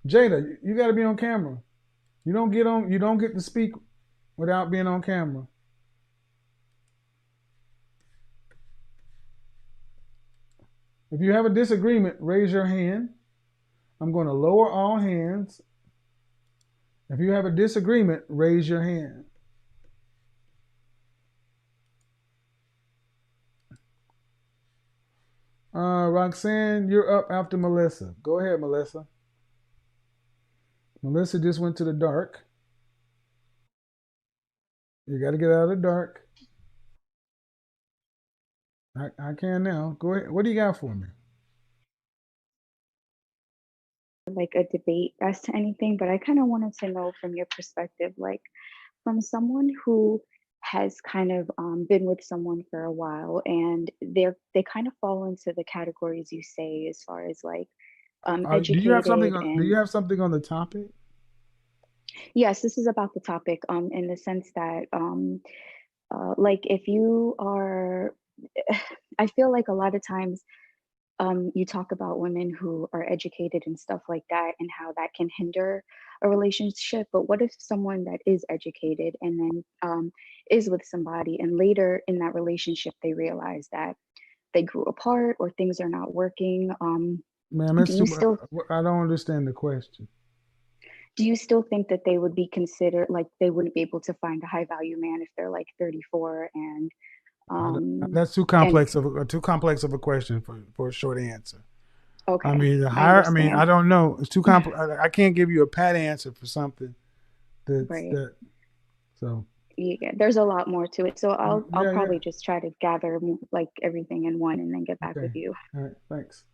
Jada, you got to be on camera. You don't get on. You don't get to speak without being on camera. If you have a disagreement, raise your hand. I'm going to lower all hands. If you have a disagreement, raise your hand. Roxanne, you're up after Melissa. Go ahead, Melissa. Melissa just went to the dark. You got to get out of the dark. I can now. Go ahead. What do you got for me? Like a debate as to anything, but I kind of wanted to know from your perspective, like from someone who has kind of been with someone for a while and they kind of fall into the categories you say as far as like Do you have something educated on? Do you and have something on the topic? yes, this is about the topic in the sense that like if you are I feel like a lot of times you talk about women who are educated and stuff like that and how that can hinder a relationship. But what if someone that is educated and then is with somebody and later in that relationship they realize that they grew apart or things are not working? Ma'am, Do it's you too. still I don't understand the question. do you still think that they would be considered like they wouldn't be able to find a high value man if they're like 34 um That's and too complex of a question for a short answer. I okay, mean, the I higher. I mean, I understand. don't know. It's too complex. I can't give you a pat answer for something that's Right. that. So Yeah, there's a lot more to it. So I'll yeah, yeah. probably just try to gather like everything in one and then get back with Okay. you. All right. Thanks.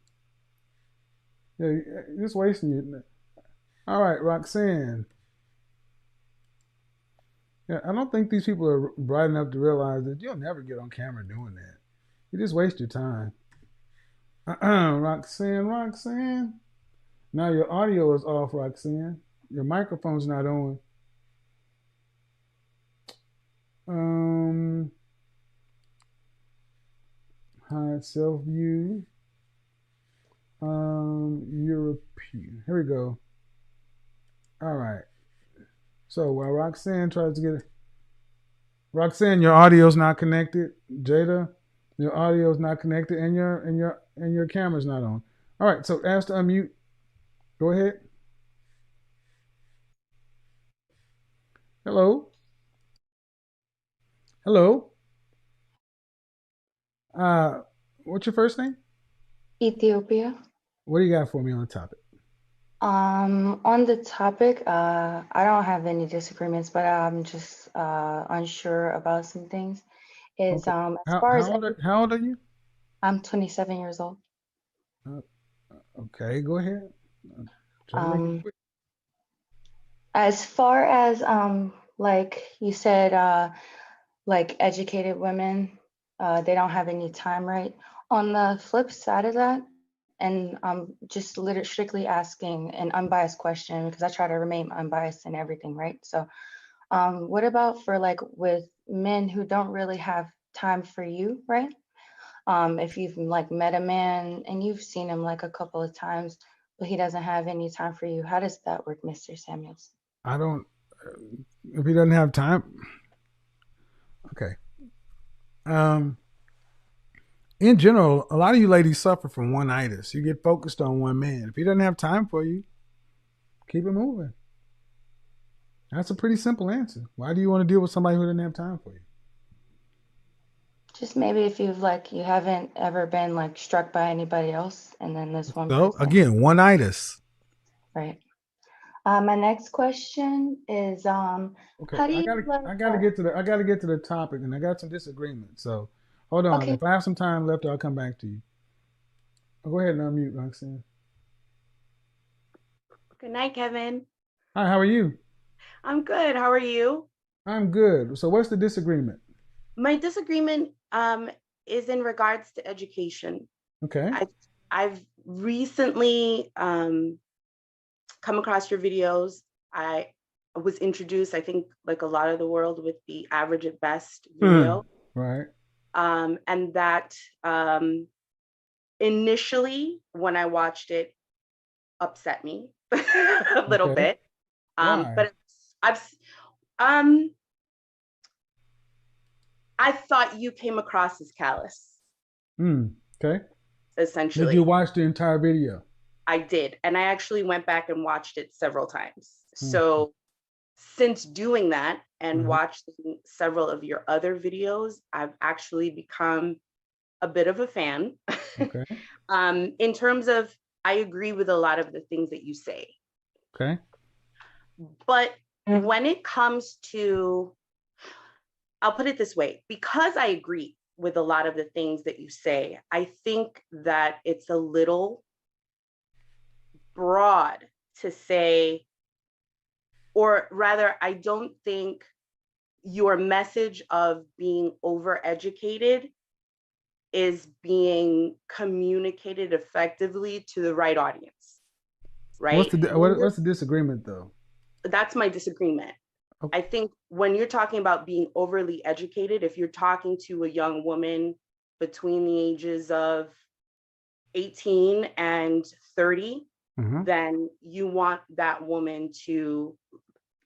Yeah, you're just wasting you. All right, Roxanne. Yeah, I don't think these people are bright enough to realize that you'll never get on camera doing that. You just waste your time. Roxanne, Roxanne. Now your audio is off, Roxanne. Your microphone's not on. Um, hide self view. European. Here we go. All right. So while Roxanne tries to get it, Roxanne, your audio's not connected. Jada, your audio's not connected, and your camera's not on. All right. So ask to unmute. Go ahead. Hello. Hello. Uh, what's your first name? Ethiopia. What do you got for me on the topic? On the topic, I don't have any disagreements, but I'm just unsure about some things. Is Okay. as far as How old are you? I'm 27 years old. Uh, okay. Go ahead. Try to make it Um, quick. as far as like you said, like educated women, they don't have any time, right? On the flip side of that, and I'm just literally strictly asking an unbiased question because I try to remain unbiased in everything, right? So what about for like with men who don't really have time for you, right? If you've like met a man and you've seen him like a couple of times, but he doesn't have any time for you, how does that work, Mr. Samuels? I don't. If he doesn't have time, okay. Um, in general, a lot of you ladies suffer from one-itis. You get focused on one man. If he doesn't have time for you, keep it moving. That's a pretty simple answer. Why do you want to deal with somebody who doesn't have time for you? Just maybe if you've like you haven't ever been like struck by anybody else and then this one So person, again, one-itis. right? My next question is Okay, how do you I like gotta get to the topic, and I got some disagreements. So hold on. okay. If I have some time left, I'll come back to you. Go ahead and unmute, Roxanne. Good night, Kevin. Hi, how are you? I'm good. How are you? I'm good. So what's the disagreement? My disagreement is in regards to education. Okay. I've I've recently come across your videos. I was introduced, I think, like a lot of the world, with the average at best Hmm. video. Right. And that initially, when I watched it, upset me. a little Okay. bit. Why? But I've um I thought you came across as callous, Okay. Did you essentially. watch the entire video? I did. And I actually went back and watched it several times. Hmm. So since doing that and Uh-huh. watching several of your other videos, I've actually become a bit of a fan. Okay. In terms of, I agree with a lot of the things that you say. Okay. But when it comes to, I'll put it this way, because I agree with a lot of the things that you say, I think that it's a little broad to say, or rather, I don't think your message of being overeducated is being communicated effectively to the right audience, right? What's the disagreement though? That's my disagreement. Okay. I think when you're talking about being overly educated, if you're talking to a young woman between the ages of 18 and 30, Uh-huh. then you want that woman to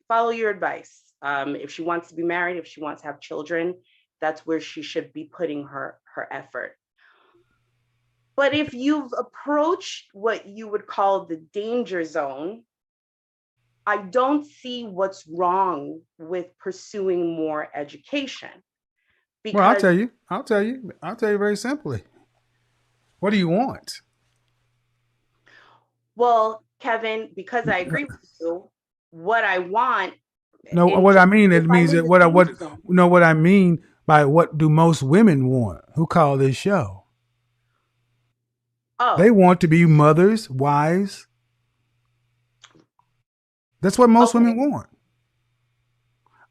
follow your advice. If she wants to be married, if she wants to have children, that's where she should be putting her effort. But if you've approached what you would call the danger zone, I don't see what's wrong with pursuing more education. Well, I'll Because, tell you. I'll tell you very simply. What do you want? well, Kevin, because I agree with you, what I want, No, and what I mean, if it I'm means in that the danger zone, what I mean by what do most women want who call this show? They oh, want to be mothers, wives. That's what most women okay, want.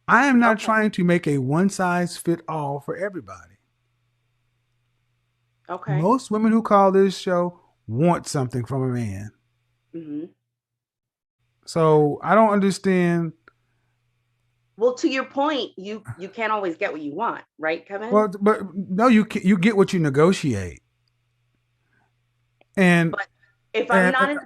I am not okay, trying to make a one size fit all for everybody. okay. Most women who call this show want something from a man. Mm-hmm. So I don't understand. Well, to your point, you can't always get what you want, right, Kevin? Well, but no, you get what you negotiate, and But if I'm and not in,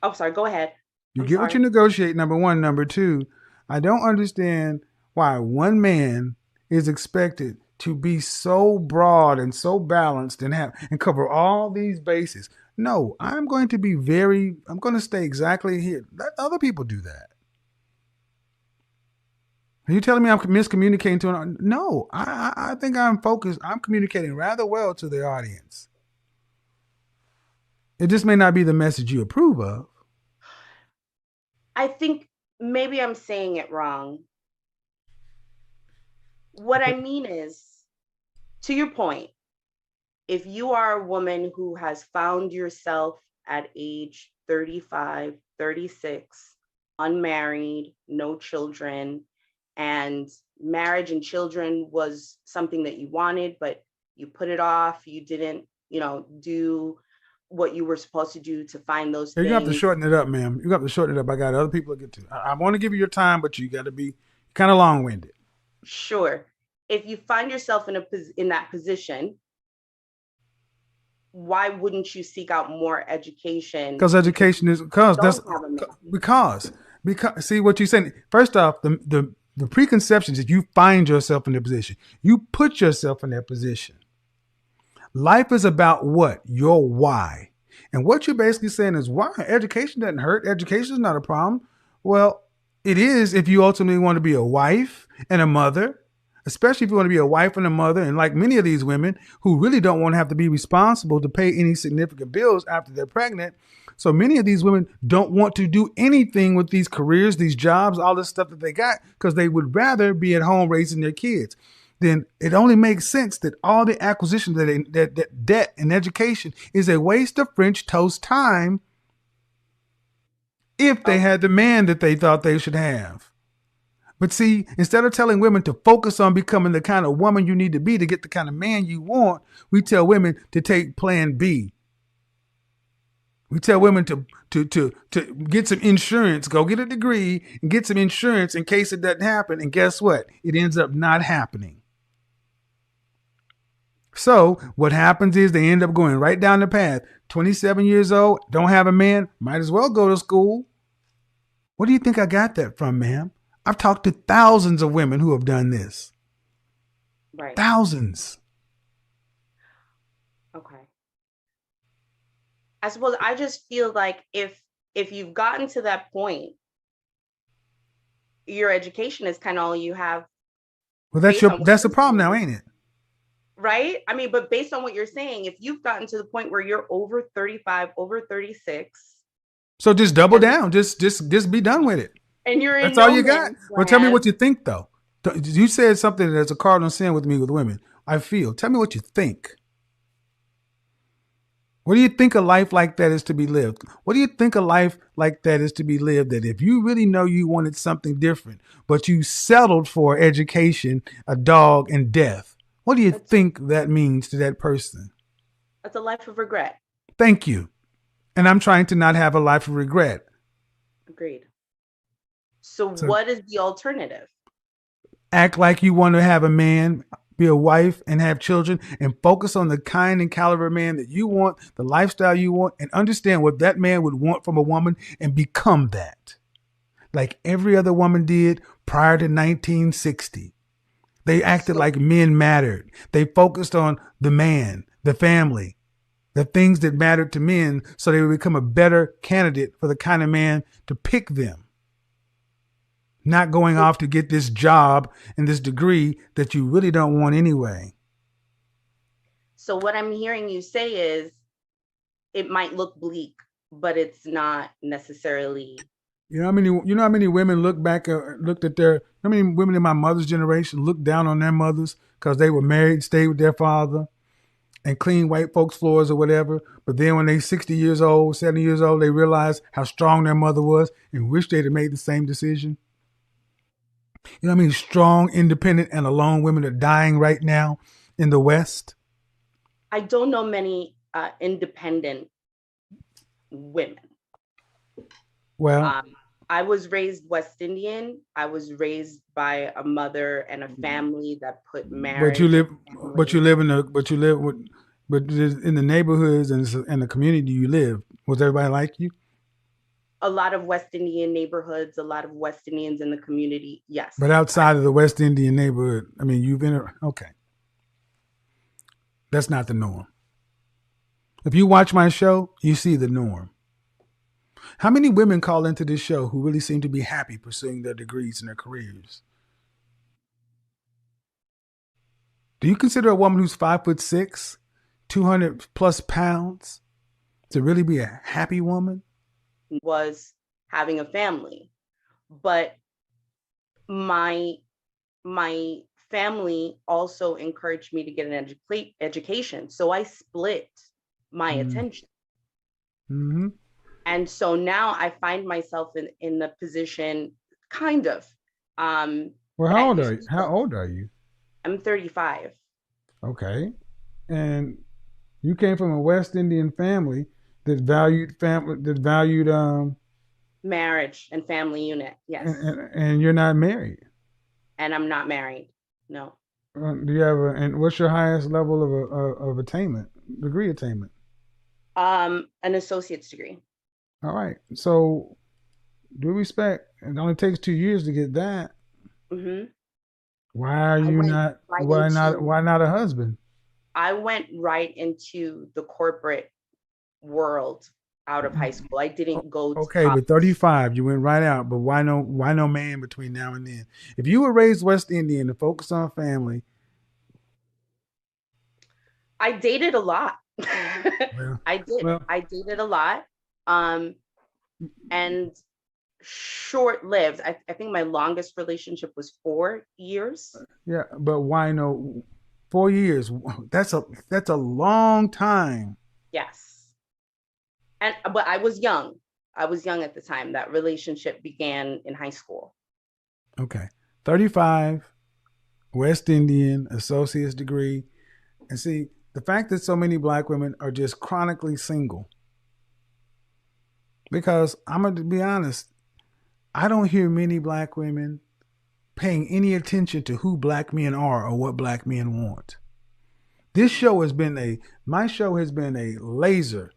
oh, sorry, go ahead. you I'm get what you sorry. negotiate. Number one, number two, I don't understand why one man is expected to be so broad and so balanced and have and cover all these bases. No, I'm going to stay exactly here. Let other people do that. Are you telling me I'm miscommunicating to an? No, I think I'm focused. I'm communicating rather well to the audience. It just may not be the message you approve of. I think maybe I'm saying it wrong. What I Okay. mean is, to your point, if you are a woman who has found yourself at age 35, 36, unmarried, no children, and marriage and children was something that you wanted, but you put it off, you didn't, do what you were supposed to do to find those You have to things. shorten it up, ma'am. You have to shorten it up. I got other people to get to. I want to give you your time, but you got to be kind of long winded. Sure. If you find yourself in that position, why wouldn't you seek out more education? Because Because education is you because that's don't have a man. because see what you're saying. First off, the preconceptions is you find yourself in a position. You put yourself in that position. Life is about what? Your why. And what you're basically saying is why? Education doesn't hurt. Education is not a problem. Well, it is if you ultimately want to be a wife and a mother, especially if you want to be a wife and a mother. And like many of these women who really don't want to have to be responsible to pay any significant bills after they're pregnant. So many of these women don't want to do anything with these careers, these jobs, all this stuff that they got because they would rather be at home raising their kids. Then it only makes sense that all the acquisition that debt and education is a waste of French toast time if they Okay. had the man that they thought they should have. But see, instead of telling women to focus on becoming the kind of woman you need to be to get the kind of man you want, we tell women to take plan B. We tell women to get some insurance, go get a degree and get some insurance in case it doesn't happen. And guess what? It ends up not happening. So what happens is they end up going right down the path. 27 years old, don't have a man, might as well go to school. What do you think I got that from, ma'am? I've talked to thousands of women who have done this. Right. Thousands. Okay. I suppose I just feel like if you've gotten to that point, your education is kind of all you have. Well, that's the problem now, ain't it? Right? I mean, but based on what you're saying, if you've gotten to the point where you're over 35, over 36. So just double down. Just be done with it. And you're in That's all you got. Well, tell me land. what you think, though. You said something that's a cardinal sin with me with women. I feel. Tell me what you think. What do you think a life like that is to be lived? What do you think a life like that is to be lived that if you really know you wanted something different, but you settled for education, a dog, and death? What do you think that means to that person? That's a life of regret. Thank you. And I'm trying to not have a life of regret. Agreed. So what is the alternative? Act like you want to have a man, be a wife, and have children, and focus on the kind and caliber man that you want, the lifestyle you want, and understand what that man would want from a woman and become that. Like every other woman did prior to 1960. They acted like men mattered. They focused on the man, the family, the things that mattered to men so they would become a better candidate for the kind of man to pick them. Not going off to get this job and this degree that you really don't want anyway. So what I'm hearing you say is it might look bleak, but it's not necessarily. You know how many women looked at how many women in my mother's generation looked down on their mothers because they were married, stayed with their father, and cleaned white folks' floors or whatever. But then when they 60 years old, 70 years old, they realized how strong their mother was and wish they'd have made the same decision. You know what I mean? Strong, independent, and alone women are dying right now in the West. I don't know many independent women. Well, I was raised West Indian. I was raised by a mother and a family that put marriage. But you live in the neighborhoods and the community you live. Was everybody like you? A lot of West Indian neighborhoods, a lot of West Indians in the community. Yes. But outside of the West Indian neighborhood, I mean, okay. That's not the norm. If you watch my show, you see the norm. How many women call into this show who really seem to be happy pursuing their degrees and their careers? Do you consider a woman who's 5'6", 200 plus pounds to really be a happy woman? Was having a family, but my family also encouraged me to get an education. So I split my attention. Mm-hmm. And so now I find myself in the position kind of. Well, how old are you? I'm 35. Okay. And you came from a West Indian family that valued marriage and family unit. Yes. And you're not married. And I'm not married. No. Do you have and what's your highest level of degree attainment? An associate's degree. All right. So due respect, it only takes 2 years to get that. Mm-hmm. Why not a husband? I went right into the corporate world out of high school. I didn't go to college. But 35, you went right out. But why no man between now and then? If you were raised West Indian to focus on family. I dated a lot. I dated a lot. And short-lived. I think my longest relationship was 4 years. Yeah, but why no 4 years? That's a long time. Yes. But I was young. I was young at the time. That relationship began in high school. Okay. 35, West Indian, associate's degree. And see, the fact that so many black women are just chronically single. Because I'm going to be honest, I don't hear many black women paying any attention to who black men are or what black men want. This show has been a my show has been a laser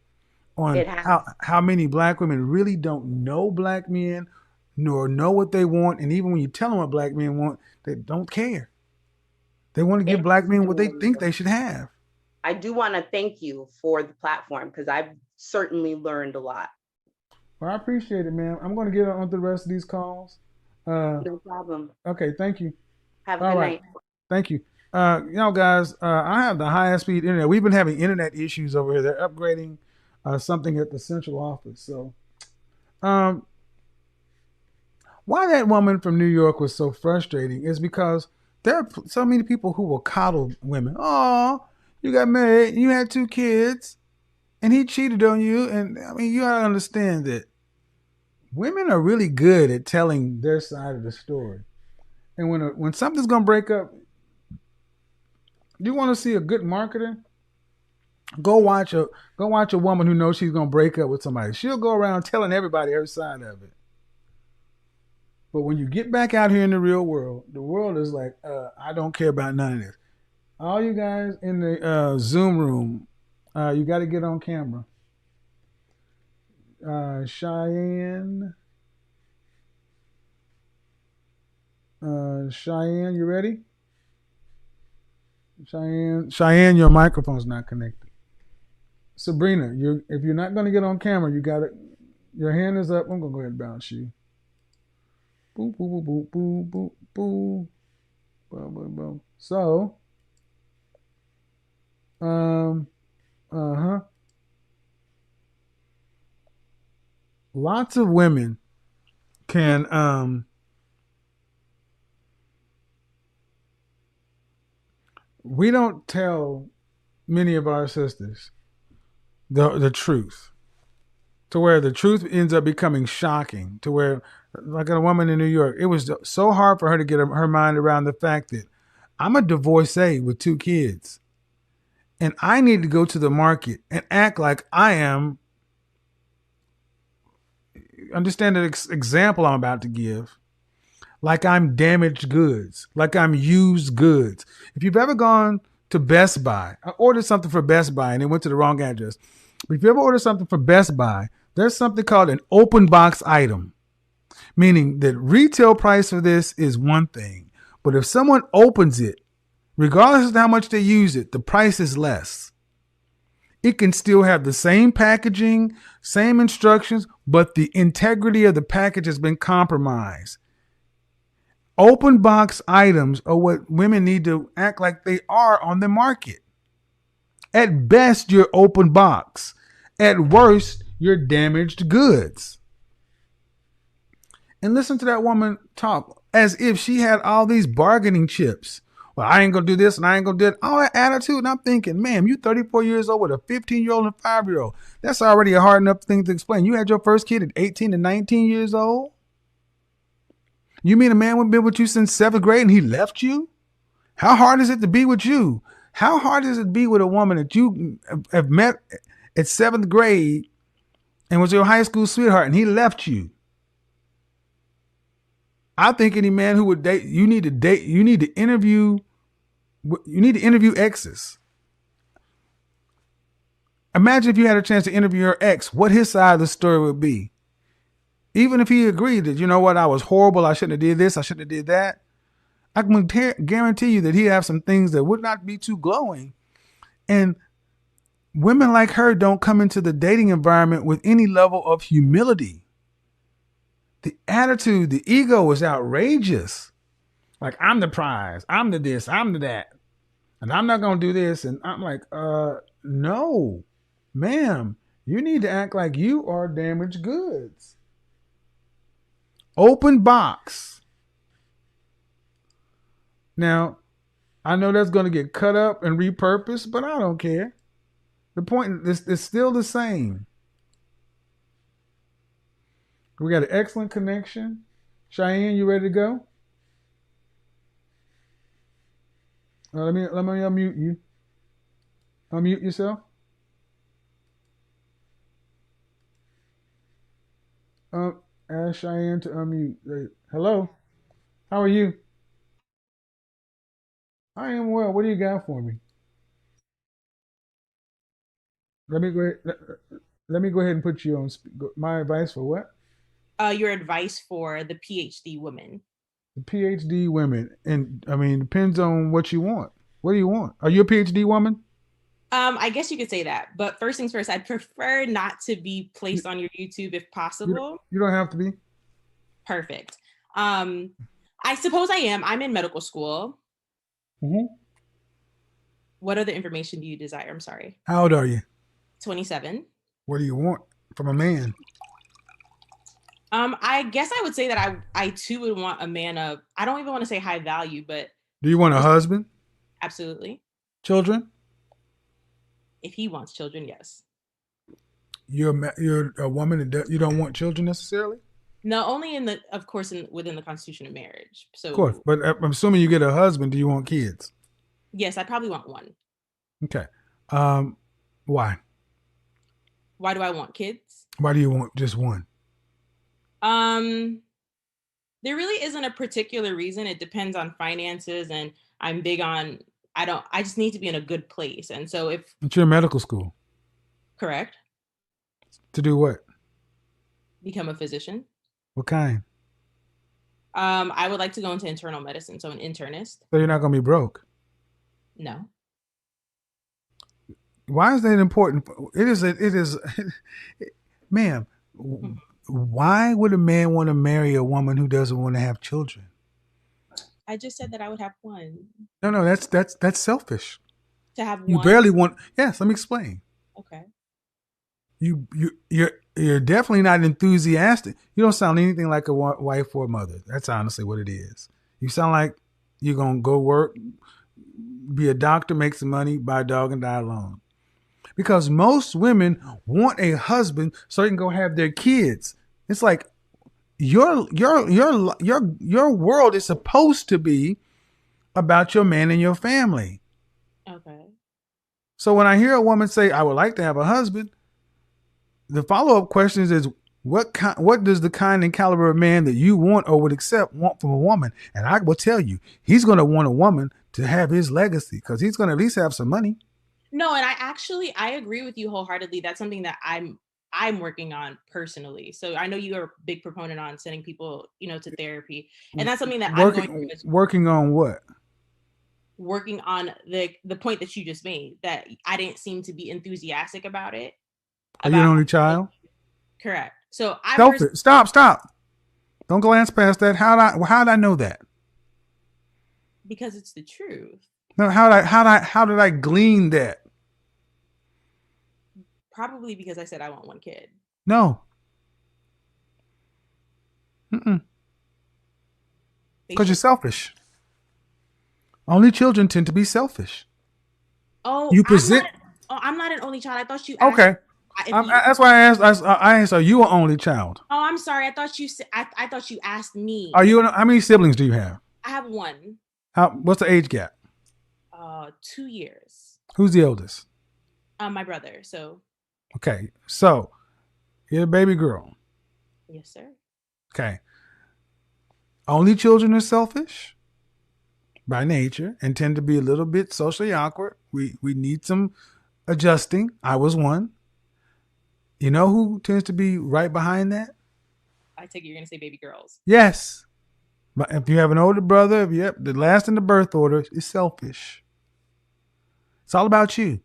on It has. how many black women really don't know black men nor know what they want, and even when you tell them what black men want, they don't care. They want to It give black has men what they been. think they should have. I do want to thank you for the platform because I've certainly learned a lot. Well, I appreciate it, man. I'm going to get on to the rest of these calls. No problem. Okay, thank you. Have a All good right, night. thank you. Guys, I have the highest speed internet. We've been having internet issues over here. They're upgrading something at the central office. So, um, why that woman from New York was so frustrating is because there are so many people who will coddle women. Oh, you got married, you had 2 kids, and he cheated on you. And I mean, you gotta understand that women are really good at telling their side of the story. And when something's gonna break up, you want to see a good marketer? Go watch a woman who knows she's gonna break up with somebody. She'll go around telling everybody her side of it. But when you get back out here in the real world, the world is like, I don't care about none of this. All you guys in the Zoom room, you got to get on camera. Cheyenne, Cheyenne, you ready? Cheyenne, your microphone's not connected. Sabrina, if you're not going to get on camera, you got it. Your hand is up. I'm going to go ahead and bounce you. Boop, boop, boop, boop, boop, boop, boom, boom, boom. So, uh-huh. Lots of women can, we don't tell many of our sisters the truth, to where the truth ends up becoming shocking, to where, like a woman in New York, it was so hard for her to get her mind around the fact that I'm a divorcee with 2 kids, and I need to go to the market and act like I am. Understand the example I'm about to give. Like I'm damaged goods, like I'm used goods. If you've ever gone to Best Buy, I ordered something for Best Buy and it went to the wrong address. But if you ever order something for Best Buy, there's something called an open box item, meaning that retail price for this is one thing. But if someone opens it, regardless of how much they use it, the price is less. It can still have the same packaging, same instructions, but the integrity of the package has been compromised. Open box items are what women need to act like they are on the market. At best, you're open box. At worst, you're damaged goods. And listen to that woman talk as if she had all these bargaining chips. Well, I ain't gonna do this and I ain't gonna do that. All that attitude. And I'm thinking, ma'am, you 34 years old with a 15-year-old and a 5-year-old. That's already a hard enough thing to explain. You had your first kid at 18 and 19 years old? You mean a man would been with you since 7th grade and he left you? How hard is it to be with you? How hard is it to be with a woman that you have met at 7th grade and was your high school sweetheart and he left you? I think any man who would date, you need to interview exes. Imagine if you had a chance to interview your ex, what his side of the story would be. Even if he agreed that, you know what, I was horrible, I shouldn't have did this, I shouldn't have did that, I can guarantee you that he'd have some things that would not be too glowing. And women like her don't come into the dating environment with any level of humility. The attitude, the ego is outrageous. Like, I'm the prize, I'm the this, I'm the that, and I'm not going to do this. And I'm like, no, ma'am, you need to act like you are damaged goods. Open box. Now, I know that's going to get cut up and repurposed, but I don't care. The point is still the same. We got an excellent connection. Cheyenne, you ready to go? Let me unmute you. Unmute yourself. Ask Cheyenne to unmute. Hello. How are you? I am well. What do you got for me? Let me go ahead. Let me go ahead and put you on my advice for what? Your advice for the PhD woman. The PhD women, and I mean, depends on what you want. What do you want? Are you a PhD woman? I guess you could say that, but first things first, I'd prefer not to be placed on your YouTube if possible. You don't have to be. Perfect. I suppose I am. I'm in medical school. Mm-hmm. What other information do you desire? I'm sorry. How old are you? 27. What do you want from a man? I guess I would say that I too would want a man of, I don't even want to say high value, but. Do you want a husband? Absolutely. Children? If he wants children, yes. You're a woman that you don't want children necessarily? No, only of course, within the constitution of marriage. So. Of course, but I'm assuming you get a husband. Do you want kids? Yes, I probably want one. Okay. Why? Why do I want kids? Why do you want just one? There really isn't a particular reason. It depends on finances, and I'm big on, I just need to be in a good place. And so if. But you're in medical school. Correct. To do what? Become a physician. What kind? I would like to go into internal medicine, so an internist. So you're not going to be broke? No. Why is that important? It is, ma'am, why would a man want to marry a woman who doesn't want to have children? I just said that I would have one. No, that's selfish. To have one? You barely want, yes, let me explain. Okay. You're definitely not enthusiastic. You don't sound anything like a wife or a mother. That's honestly what it is. You sound like you're going to go work, be a doctor, make some money, buy a dog, and die alone. Because most women want a husband so they can go have their kids. It's like your world is supposed to be about your man and your family. Okay. So when I hear a woman say, "I would like to have a husband," the follow-up question is what does the kind and caliber of man that you want or would accept want from a woman? And I will tell you, he's going to want a woman to have his legacy because he's going to at least have some money. No, and I agree with you wholeheartedly. That's something that I'm working on personally. So I know you are a big proponent on sending people, to therapy, and that's something that I'm going to working on what? Working on the point that you just made, that I didn't seem to be enthusiastic about it. Are you an only child? Correct. So Stop. Don't glance past that. How did I know that? Because it's the truth. No, how did I glean that? Probably because I said I want one kid. No. Because you're selfish. Only children tend to be selfish. Oh, you present. I'm not an only child. I thought you asked. Okay. That's why I asked. Are you an only child? Oh, I'm sorry. I thought you said. I thought you asked me. How many siblings do you have? I have one. What's the age gap? 2 years. Who's the oldest? My brother. So. Okay, so you're a baby girl. Yes, sir. Okay. Only children are selfish by nature and tend to be a little bit socially awkward. We need some adjusting. I was one. You know who tends to be right behind that? I take it you're going to say baby girls. Yes. But if you have an older brother, the last in the birth order is selfish. It's all about you.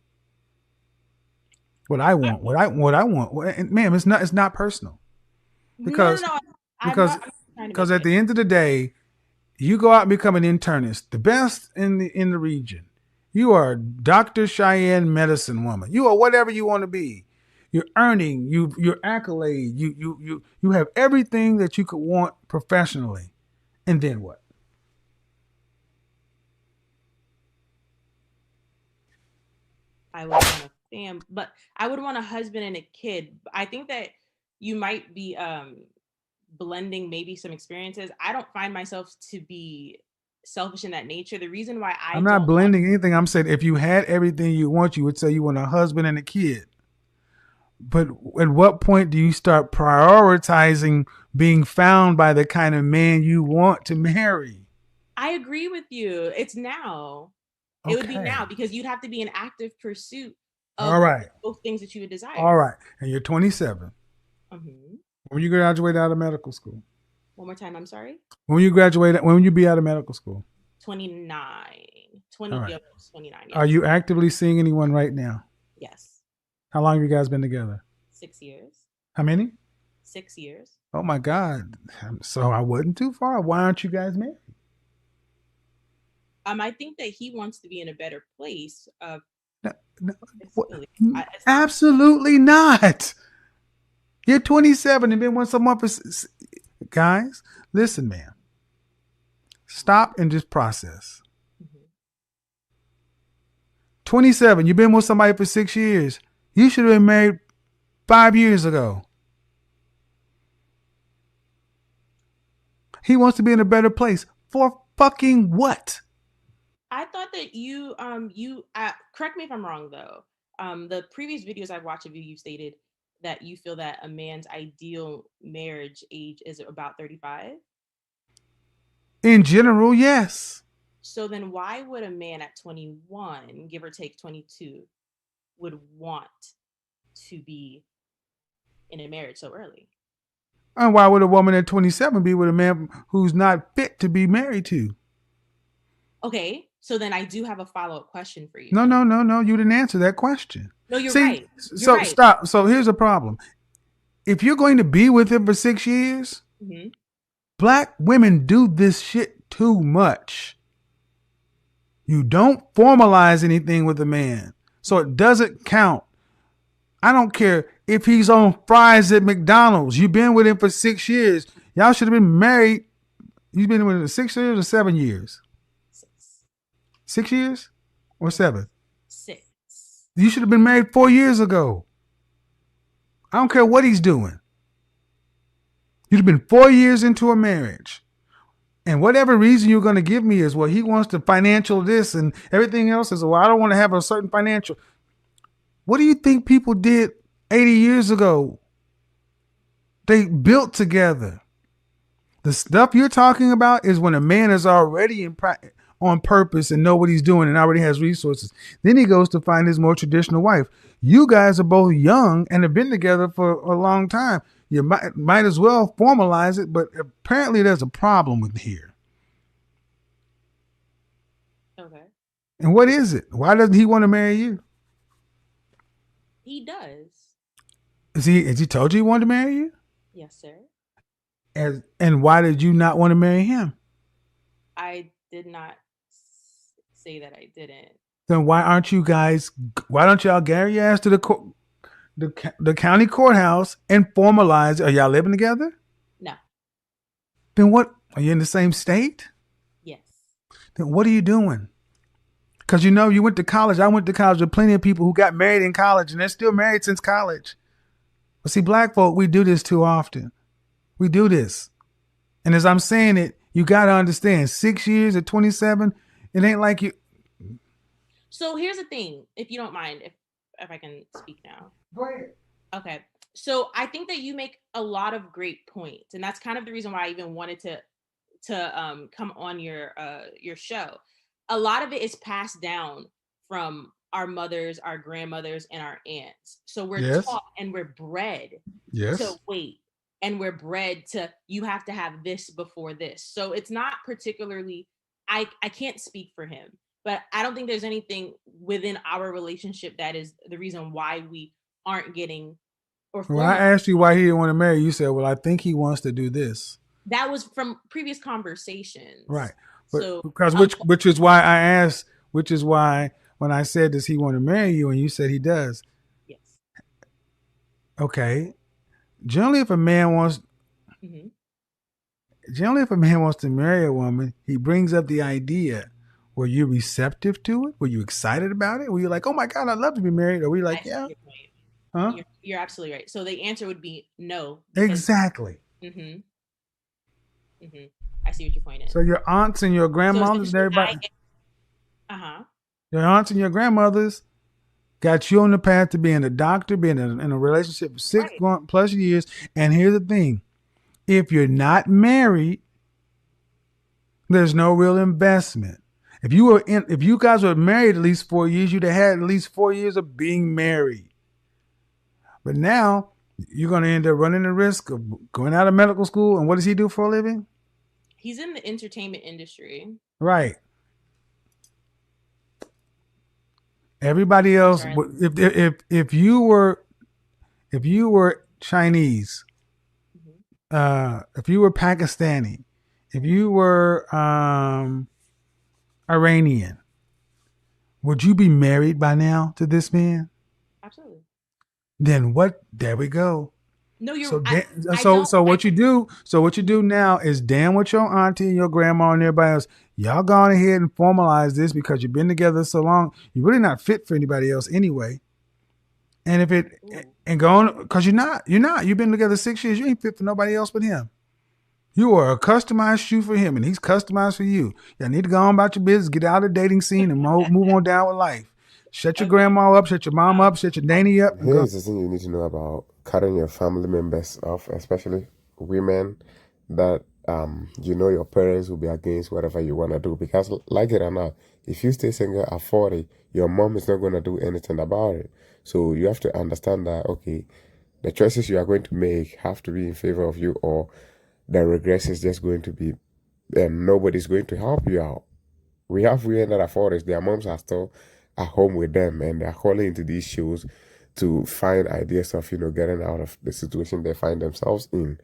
What I want. And ma'am, it's not personal. Because because at the end of the day, you go out and become an internist, the best in the region. You are Dr. Cheyenne medicine woman. You are whatever you want to be. You're earning, your accolade. You have everything that you could want professionally. And then what? I would want a family, but I would want a husband and a kid. I think that you might be blending maybe some experiences. I don't find myself to be selfish in that nature. The reason why I'm not blending anything. I'm saying if you had everything you want, you would say you want a husband and a kid. But at what point do you start prioritizing being found by the kind of man you want to marry? I agree with you. It's now. Okay. It would be now because you'd have to be in active pursuit of All right. both things that you would desire. All right. And you're 27. When you graduate out of medical school. One more time, I'm sorry. When you graduate, when will you be out of medical school? 29. 20, All right. yeah, 29. Yes. Are you actively seeing anyone right now? Yes. How long have you guys been together? 6 years. How many? 6 years. Oh my God. So I wasn't too far. Why aren't you guys married? I think that he wants to be in a better place. No, It's absolutely not. You're 27 and been with someone for... Guys, listen, man. Stop and just process. 27, you've been with somebody for 6 years. You should have been married 5 years ago. He wants to be in a better place. For fucking what? I thought that you correct me if I'm wrong though. The previous videos I've watched of you, you stated that you feel that a man's ideal marriage age is about 35. In general, yes. So then why would a man at 21, give or take 22, would want to be in a marriage so early? And why would a woman at 27 be with a man who's not fit to be married to? Okay, so then I do have a follow-up question for you. No. You didn't answer that question. No, you're right. So stop. So here's the problem. If you're going to be with him for 6 years, black women do this shit too much. You don't formalize anything with a man, so it doesn't count. I don't care if he's on fries at McDonald's. You've been with him for 6 years. Y'all should have been married. You've been with him 6 years or 7 years? 6 years or 7? 6. You should have been married 4 years ago. I don't care what he's doing. You'd have been 4 years into a marriage. And whatever reason you're going to give me is, well, he wants the financial this and everything else is, well, I don't want to have a certain financial. What do you think people did 80 years ago? They built together. The stuff you're talking about is when a man is already on purpose and know what he's doing and already has resources. Then he goes to find his more traditional wife. You guys are both young and have been together for a long time. You might as well formalize it, but apparently there's a problem with here. Okay. And what is it? Why doesn't he want to marry you? He does. Has he told you he wanted to marry you? Yes, sir. And why did you not want to marry him? I did not say that I didn't. Then why don't y'all carry your ass to the county courthouse and formalize? Are y'all living together? No. Then what? Are you in the same state? Yes. Then what are you doing? Because you went to college. I went to college with plenty of people who got married in college and they're still married since college. But see, black folk, we do this too often. We do this. And as I'm saying it, you got to understand, 6 years at 27, it ain't like you. So here's the thing, if you don't mind, if I can speak now. Go ahead. Okay. So I think that you make a lot of great points. And that's kind of the reason why I even wanted to come on your show. A lot of it is passed down from our mothers, our grandmothers, and our aunts. So we're taught and we're bred to wait. And we're bred to, you have to have this before this. So it's not particularly, I can't speak for him, but I don't think there's anything within our relationship that is the reason why we aren't getting. When I asked you why he didn't want to marry you, said, well, I think he wants to do this. That was from previous conversations. Right. But, so because which is why I asked, which is why when I said, does he want to marry you? And you said he does. Yes. Okay. Generally, if a man wants to marry a woman, he brings up the idea. Were you receptive to it? Were you excited about it? Were you like, oh my God, I'd love to be married? Or were you like, yeah? Huh? You're absolutely right. So the answer would be no. Exactly. I see what your point is. So your aunts and your grandmothers and everybody. Your aunts and your grandmothers got you on the path to being a doctor, being in a relationship for 6 plus years. And here's the thing. If you're not married, there's no real investment. If you guys were married at least 4 years, you'd have had at least 4 years of being married. But now you're going to end up running the risk of going out of medical school. And what does he do for a living? He's in the entertainment industry. Right. Everybody else, if you were Chinese, if you were Pakistani, if you were Iranian, would you be married by now to this man? Absolutely. Then what? There we go. No, you're. So what you do now is damn with your auntie and your grandma and everybody else. Y'all go on ahead and formalize this because you've been together so long. You're really not fit for anybody else anyway. And if it and go on, because you're not. You've been together 6 years. You ain't fit for nobody else but him. You are a customized shoe for him, and he's customized for you. You need to go on about your business, get out of the dating scene, and move on down with life. Shut your grandma up, shut your mom up, shut your nanny up. Here's the thing you need to know about cutting your family members off, especially women that your parents will be against whatever you want to do. Because like it or not, if you stay single at 40, your mom is not going to do anything about it. So you have to understand that, okay, the choices you are going to make have to be in favor of you, or the regress is just going to be, nobody's going to help you out. We have women that are 40s, their moms are still at home with them, and they're calling into these shows to find ideas of, getting out of the situation they find themselves in.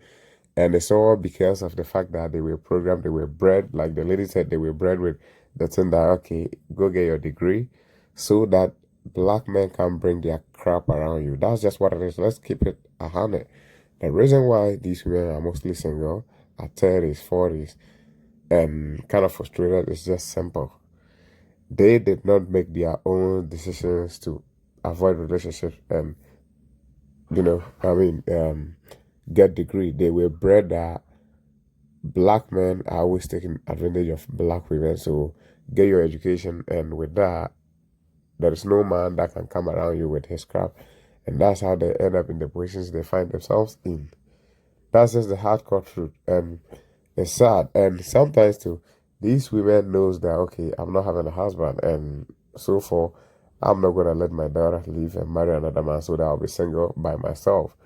And it's all because of the fact that they were programmed, they were bred, like the lady said, they were bred with the thing that, okay, go get your degree so that black men can bring their crap around you. That's just what it is. Let's keep it 100. The reason why these women are mostly single at 30s, 40s, and kind of frustrated is just simple. They did not make their own decisions to avoid relationships and, get degree. They were bred that black men are always taking advantage of black women. So get your education, and with that, there is no man that can come around you with his crap. And that's how they end up in the positions they find themselves in. That's just the hardcore truth. And it's sad. And sometimes too, these women knows that, okay, I'm not having a husband, and so forth, I'm not going to let my daughter leave and marry another man so that I'll be single by myself.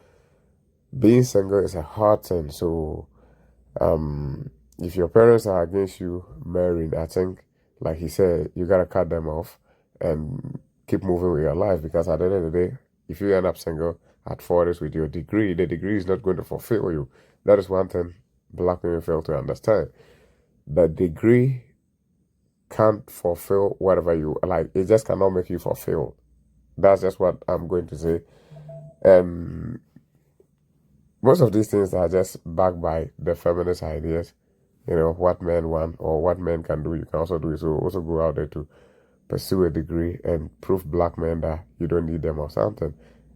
Being single is a hard thing. So if your parents are against you marrying, I think, like he said, you got to cut them off and keep moving with your life, because at the end of the day, if you end up single at 40s with your degree, the degree is not going to fulfill you. That is one thing black women fail to understand. The degree can't fulfill whatever you like. It just cannot make you fulfilled. That's just what I'm going to say. And most of these things are just backed by the feminist ideas. What men want or what men can do, you can also do it. So also go out there to pursue a degree and prove black men that you don't need them or something.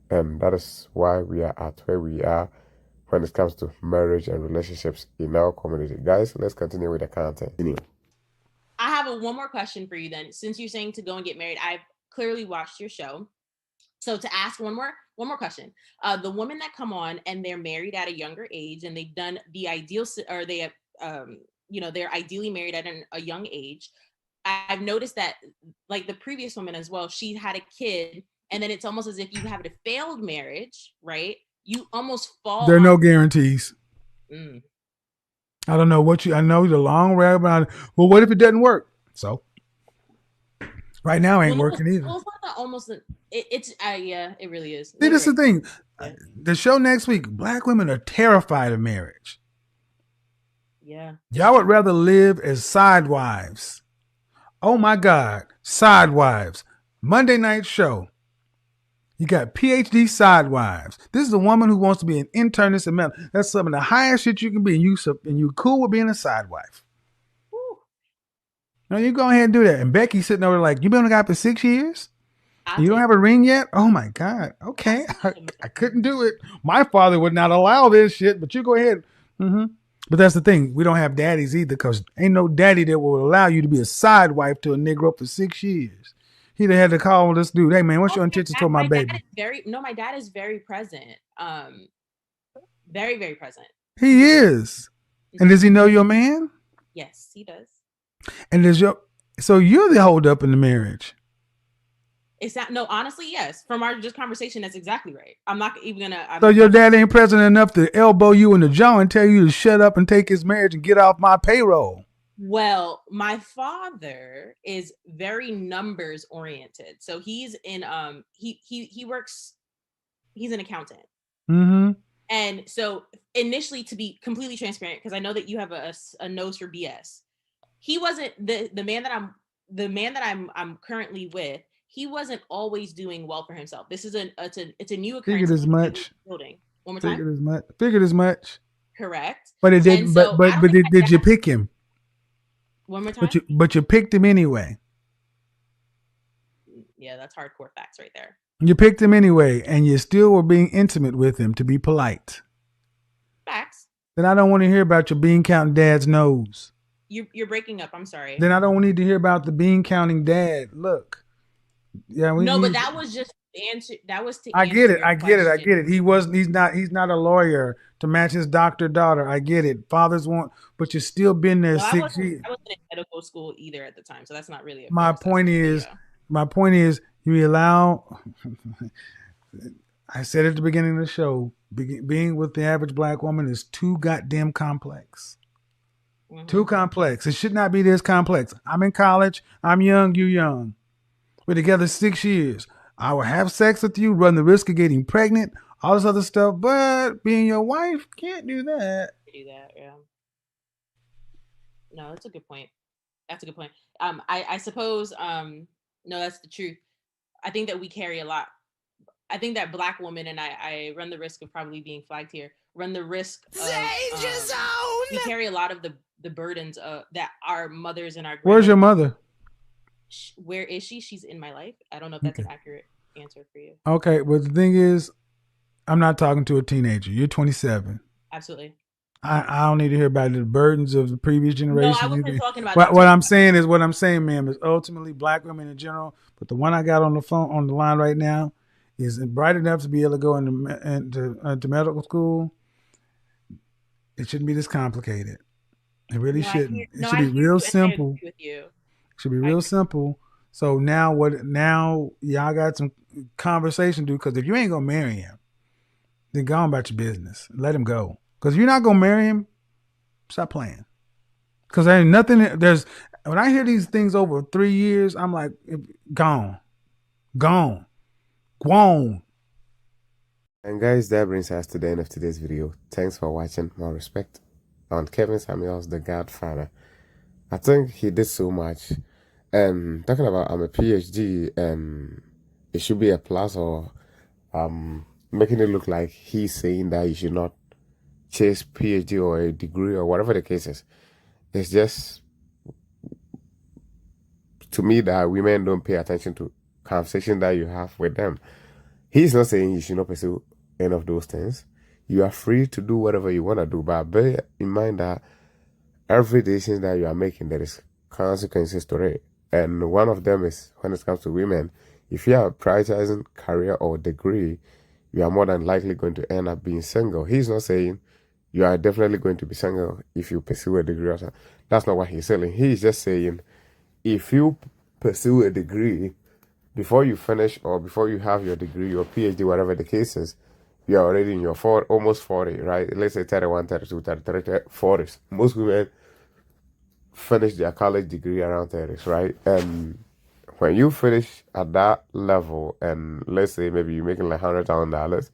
And that is why we are at where we are when it comes to marriage and relationships in our community. Guys, let's continue with the content. I have one more question for you then. Since you're saying to go and get married, I've clearly watched your show. So to ask one more question, the women that come on and they're married at a younger age and they've done the ideal, or they have, they're ideally married at a young age. I've noticed that, like the previous woman as well, she had a kid, and then it's almost as if you have a failed marriage, right? You almost fall. There are no guarantees. I don't know I know the long way about it. Well, what if it doesn't work? So right now ain't working either. Well, it's not it really is. See, this is the thing. Yeah. The show next week, black women are terrified of marriage. Yeah. Y'all would rather live as side wives. Oh my God, side wives. Monday night show. You got PhD side wives. This is a woman who wants to be an internist and medical. That's some of the highest shit you can be, and you cool with being a side wife. Woo. No, you go ahead and do that. And Becky's sitting over like, you been on a guy for 6 years? You don't have a ring yet? Oh my God. Okay. I couldn't do it. My father would not allow this shit, but you go ahead. But that's the thing. We don't have daddies either, because ain't no daddy that will allow you to be a side wife to a Negro for 6 years. He'd have had to call this dude, hey man, what's your intentions toward my baby? My dad is very present. Very, very present. He is. And does he know your man? Yes, he does. And is So you're the hold up in the marriage. It's not, no, honestly, yes. From our just conversation, that's exactly right. I'm not even gonna. So your dad ain't present enough to elbow you in the jaw and tell you to shut up and take his marriage and get off my payroll. Well, my father is very numbers oriented. So he's in he works, he's an accountant. Mm-hmm. And so initially, to be completely transparent, because I know that you have a nose for BS, he wasn't the man that I'm currently with. He wasn't always doing well for himself. This is it's a new occurrence. Figured as much. Building. One more time. Figured as much. Correct. But it didn't. So but did you pick him? One more time. But you picked him anyway. Yeah, that's hardcore facts right there. You picked him anyway, and you still were being intimate with him to be polite. Facts. Then I don't want to hear about your bean counting dad's nose. You're breaking up. I'm sorry. Then I don't need to hear about the bean counting dad. Look. Yeah. But that was just answer. That was to. I get it. I get it. He's not a lawyer to match his doctor daughter. I get it. Fathers want, but you've still been there 6 years. I wasn't in medical school either at the time, so that's not really. My point is, you allow. I said at the beginning of the show, being with the average black woman is too goddamn complex. Mm-hmm. Too complex. It should not be this complex. I'm in college. I'm young. You young. We're together 6 years. I will have sex with you, run the risk of getting pregnant, all this other stuff, but being your wife, can't do that. Yeah. No, that's a good point. I suppose, no, that's the truth. I think that we carry a lot. I think that black women, and I run the risk of probably being flagged here, run the risk of, we carry a lot of the burdens that our mothers and our Where's your mother? Where is she? She's in my life. I don't know if that's an accurate answer for you. Okay, but the thing is, I'm not talking to a teenager. You're 27. Absolutely. I don't need to hear about the burdens of the previous generation. No, I wasn't talking about what I'm saying, ma'am, is ultimately black women in general. But the one I got on the line right now is bright enough to be able to go into medical school. It shouldn't be this complicated. It really shouldn't. It should be real simple. Should be real simple. So now y'all got some conversation to do, because if you ain't gonna marry him, then go on about your business. Let him go. Because if you're not gonna marry him, stop playing. Because there ain't nothing. When I hear these things over 3 years, I'm like, gone. And guys, that brings us to the end of today's video. Thanks for watching. More respect on Kevin Samuels, the Godfather. I think he did so much. And talking about I'm a PhD, and it should be a plus, or making it look like he's saying that you should not chase PhD or a degree or whatever the case is. It's just, to me, that women don't pay attention to conversation that you have with them. He's not saying you should not pursue any of those things. You are free to do whatever you want to do, but bear in mind that every decision that you are making, there is consequences to it. And one of them is, when it comes to women, if you are prioritizing career or degree, you are more than likely going to end up being single. He's not saying you are definitely going to be single if you pursue a degree or something. That's not what he's saying. He's just saying, if you pursue a degree, before you finish or before you have your degree, your PhD, whatever the case is, you're already in your almost 40, right? Let's say 31, 32, 33, 40s. Most women finish their college degree around 30s, right? And when you finish at that level, and let's say maybe you're making like $100,000,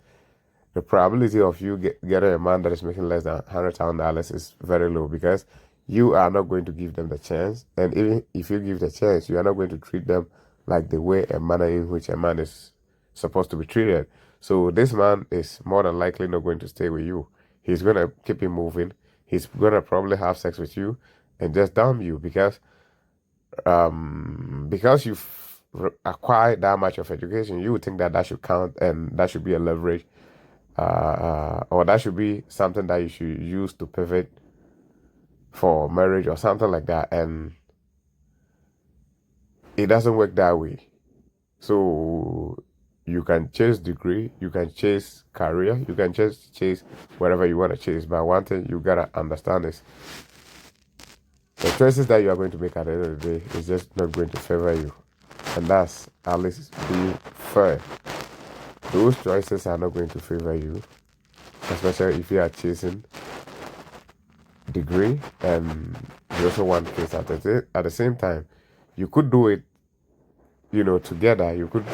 the probability of you getting a man that is making less than $100,000 is very low, because you are not going to give them the chance. And even if you give the chance, you are not going to treat them like the way a manner in which a man is supposed to be treated. So this man is more than likely not going to stay with you. He's going to keep you moving. He's going to probably have sex with you and just dump you, because you've acquired that much of education. You would think that should count, and that should be a leverage, or that should be something that you should use to pivot for marriage or something like that. And it doesn't work that way. So you can chase degree, you can chase career, you can just chase whatever you want to chase. But one thing you gotta understand is, the choices that you are going to make at the end of the day is just not going to favor you. And that's at least being fair. Those choices are not going to favor you, especially if you are chasing degree and you also want kids at the same time. You could do it, together. You could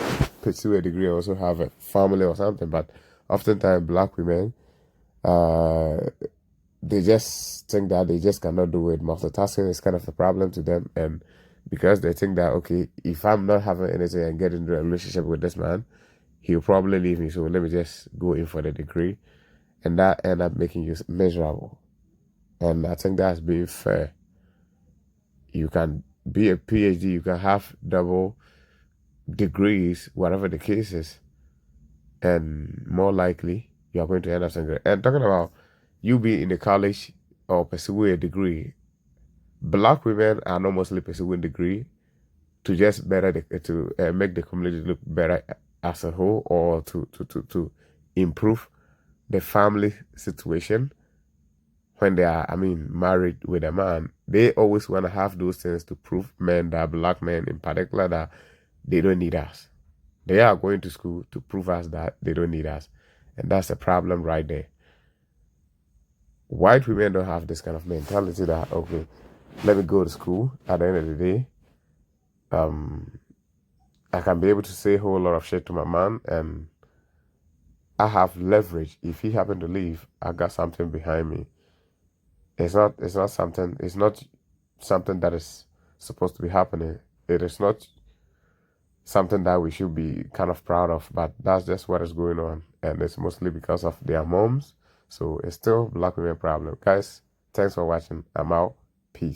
pursue a degree and also have a family or something. But oftentimes, black women, they just think that they just cannot do it. Multitasking is kind of a problem to them, and because they think that, okay, if I'm not having anything and get into a relationship with this man, he'll probably leave me, so let me just go in for the degree, and that end up making you miserable. And I think that's being fair. You can be a PhD, you can have double degrees, whatever the case is, and more likely you are going to end up somewhere. And talking about you being in the college or pursuing a degree, black women are not mostly pursuing degree to just to make the community look better as a whole, or to improve the family situation. When they are, married with a man, they always want to have those things to prove men, that black men in particular, that they don't need us. They are going to school to prove us that they don't need us. And that's a problem right there. White women don't have this kind of mentality that, okay, let me go to school. At the end of the day, I can be able to say a whole lot of shit to my man, and I have leverage. If he happen to leave, I got something behind me. It's not something that is supposed to be happening. It is not something that we should be kind of proud of, but that's just what is going on, and it's mostly because of their moms. So it's still black women problem. Guys, thanks for watching. I'm out. Peace.